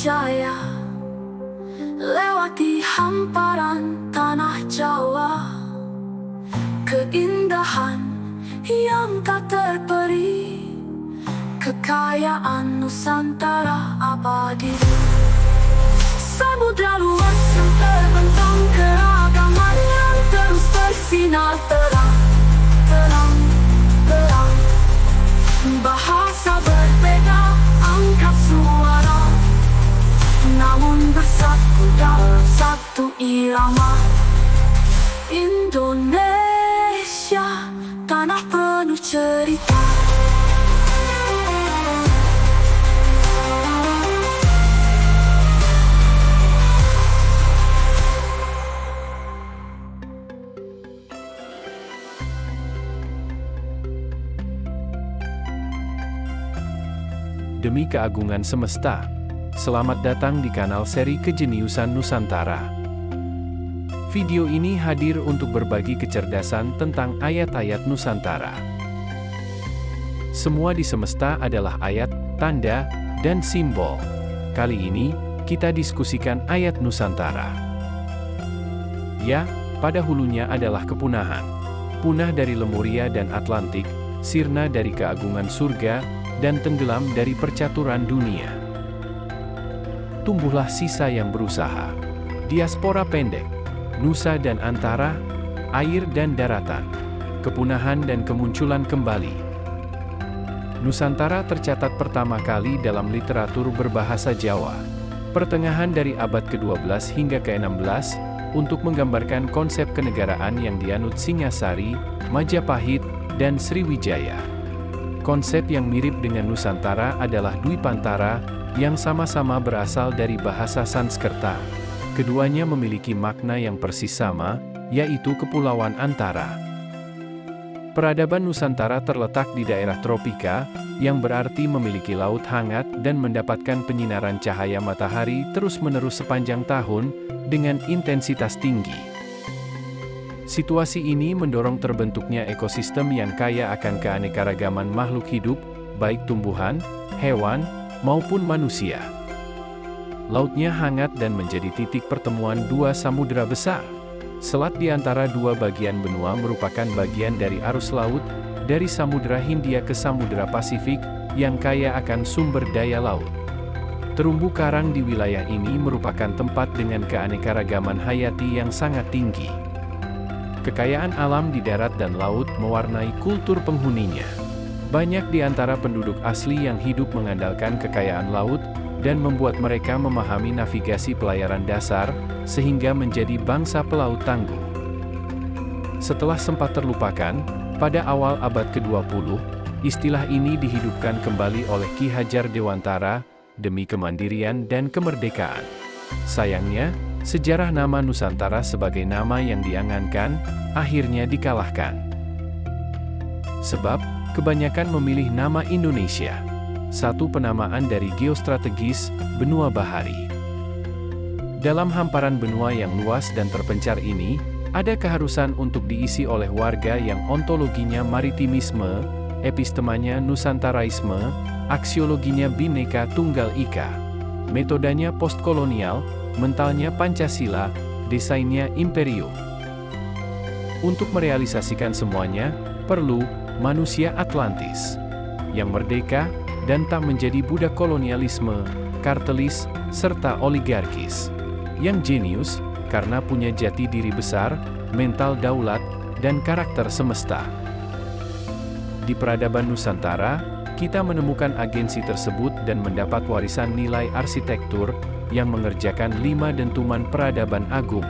jaya, lewati hamparan tanah Jawa. Keindahan yang tak terperi, kekayaan Nusantara abadi. Samudra luas yang terbentang, keragaman yang terus bersinar terang, terang, terang. Bahasa berbeda, angkat suara, namun bersatu dalam satu irama. Indonesia, tanah penuh cerita. Demi keagungan semesta, selamat datang di kanal seri Kejeniusan Nusantara. Video ini hadir untuk berbagi kecerdasan tentang ayat-ayat Nusantara. Semua di semesta adalah ayat, tanda, dan simbol. Kali ini, kita diskusikan ayat Nusantara. Ya, pada hulunya adalah kepunahan. Punah dari Lemuria dan Atlantik, sirna dari keagungan surga, dan tenggelam dari percaturan dunia. Tumbuhlah sisa yang berusaha. Diaspora pendek, nusa dan antara, air dan daratan, kepunahan dan kemunculan kembali. Nusantara tercatat pertama kali dalam literatur berbahasa Jawa, pertengahan dari abad ke-12 hingga ke-16, untuk menggambarkan konsep kenegaraan yang dianut Singasari, Majapahit, dan Sriwijaya. Konsep yang mirip dengan Nusantara adalah Dwipantara, yang sama-sama berasal dari bahasa Sanskerta. Keduanya memiliki makna yang persis sama, yaitu kepulauan antara. Peradaban Nusantara terletak di daerah tropika, yang berarti memiliki laut hangat dan mendapatkan penyinaran cahaya matahari terus-menerus sepanjang tahun, dengan intensitas tinggi. Situasi ini mendorong terbentuknya ekosistem yang kaya akan keanekaragaman makhluk hidup, baik tumbuhan, hewan, maupun manusia. Lautnya hangat dan menjadi titik pertemuan dua samudera besar. Selat di antara dua bagian benua merupakan bagian dari arus laut, dari Samudra Hindia ke Samudra Pasifik, yang kaya akan sumber daya laut. Terumbu karang di wilayah ini merupakan tempat dengan keanekaragaman hayati yang sangat tinggi. Kekayaan alam di darat dan laut mewarnai kultur penghuninya. Banyak di antara penduduk asli yang hidup mengandalkan kekayaan laut, dan membuat mereka memahami navigasi pelayaran dasar, sehingga menjadi bangsa pelaut tangguh. Setelah sempat terlupakan, pada awal abad ke-20, istilah ini dihidupkan kembali oleh Ki Hajar Dewantara, demi kemandirian dan kemerdekaan. Sayangnya, sejarah nama Nusantara sebagai nama yang diangankan, akhirnya dikalahkan. Sebab, kebanyakan memilih nama Indonesia, satu penamaan dari geostrategis, benua bahari. Dalam hamparan benua yang luas dan terpencar ini, ada keharusan untuk diisi oleh warga yang ontologinya maritimisme, epistemanya nusantaraisme, aksiologinya Bhinneka Tunggal Ika, metodenya postkolonial, mentalnya Pancasila, desainnya imperium. Untuk merealisasikan semuanya, perlu manusia Atlantis yang merdeka dan tak menjadi budak kolonialisme, kartelis, serta oligarkis. Yang jenius karena punya jati diri besar, mental daulat, dan karakter semesta. Di peradaban Nusantara, kita menemukan agensi tersebut dan mendapat warisan nilai arsitektur yang mengerjakan 5 dentuman peradaban agung.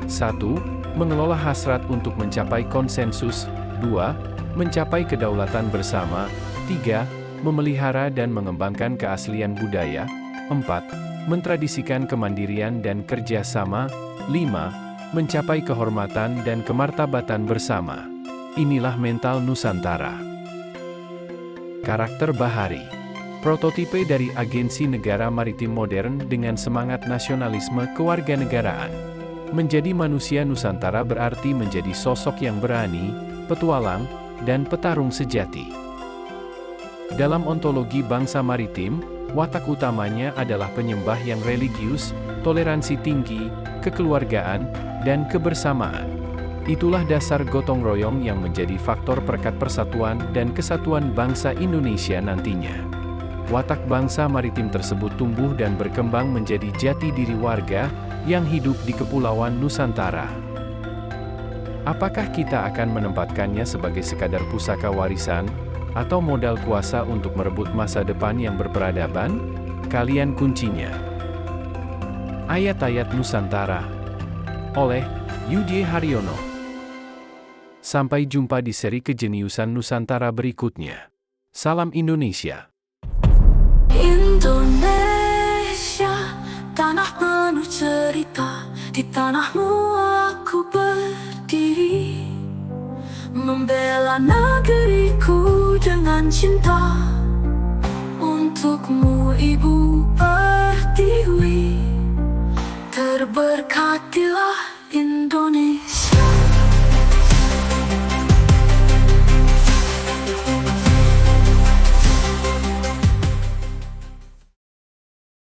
1. Mengelola hasrat untuk mencapai konsensus. 2. Mencapai kedaulatan bersama. 3. Memelihara dan mengembangkan keaslian budaya. 4. Mentradisikan kemandirian dan kerjasama. 5. Mencapai kehormatan dan kemartabatan bersama. Inilah mental Nusantara. Karakter bahari. Prototipe dari agensi negara maritim modern dengan semangat nasionalisme kewarganegaraan. Menjadi manusia Nusantara berarti menjadi sosok yang berani, petualang, dan petarung sejati. Dalam ontologi bangsa maritim, Watak utamanya adalah penyembah yang religius, toleransi tinggi, kekeluargaan, dan kebersamaan. Itulah dasar gotong royong yang menjadi faktor perekat persatuan dan kesatuan bangsa Indonesia nantinya. Watak bangsa maritim tersebut tumbuh dan berkembang menjadi jati diri warga yang hidup di Kepulauan Nusantara. Apakah kita akan menempatkannya sebagai sekadar pusaka warisan, atau modal kuasa untuk merebut masa depan yang berperadaban? Kalian kuncinya. Ayat-ayat Nusantara oleh Y. Haryono. Sampai jumpa di seri kejeniusan Nusantara berikutnya. Salam Indonesia. Indonesia, tanah penuh cerita. Di tanahmu aku berdiri, membela negeriku dengan cinta. Untukmu Ibu Pertiwi, terberkatilah Indonesia.